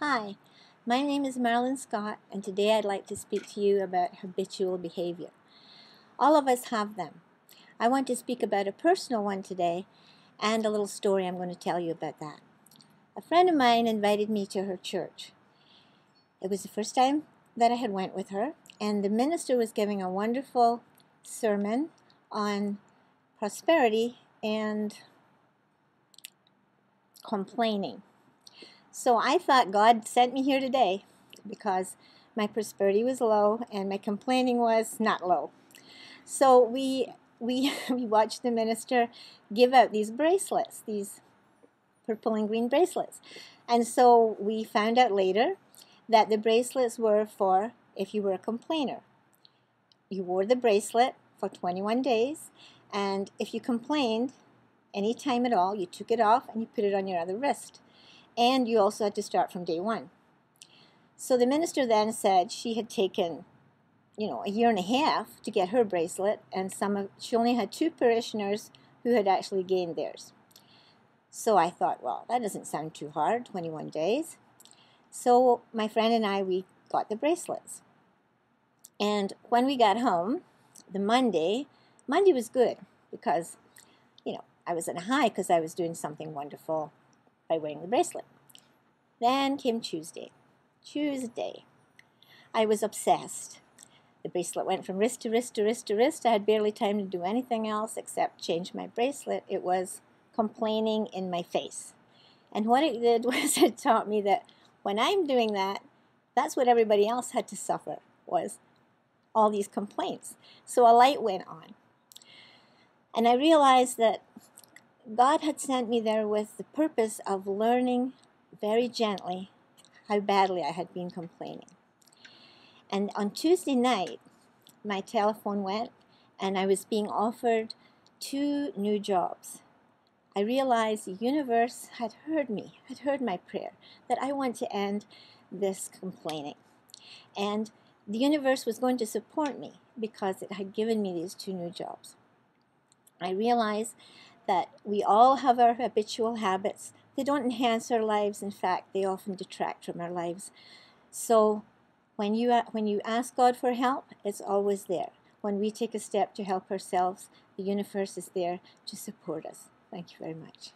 Hi, my name is Marilyn Scott, and today I'd like to speak to you about habitual behavior. All of us have them. I want to speak about a personal one today and a little story I'm going to tell you about that. A friend of mine invited me to her church. It was the first time that I had went with her, and the minister was giving a wonderful sermon on prosperity and complaining. So I thought God sent me here today because my prosperity was low and my complaining was not low. So we watched the minister give out these bracelets, these purple and green bracelets. And so we found out later that the bracelets were for if you were a complainer. You wore the bracelet for 21 days, and if you complained any time at all, you took it off and you put it on your other wrist. And you also had to start from day one. So the minister then said she had taken, a year and a half to get her bracelet, and she only had 2 parishioners who had actually gained theirs. So I thought, well, that doesn't sound too hard, 21 days. So my friend and I, we got the bracelets. And when we got home, the Monday was good because, I was in a high because I was doing something wonderful by wearing the bracelet. Then came Tuesday. I was obsessed. The bracelet went from wrist to wrist to wrist to wrist. I had barely time to do anything else except change my bracelet. It was complaining in my face. And what it did was it taught me that when I'm doing that, that's what everybody else had to suffer, was all these complaints. So a light went on. And I realized that God had sent me there with the purpose of learning very gently how badly I had been complaining. And on Tuesday night, my telephone went and I was being offered 2 new jobs. I realized the universe had heard me, had heard my prayer, that I want to end this complaining. And the universe was going to support me because it had given me these 2 new jobs. I realized that we all have our habitual habits. They don't enhance our lives. In fact, they often detract from our lives. So when you ask God for help, it's always there. When we take a step to help ourselves, the universe is there to support us. Thank you very much.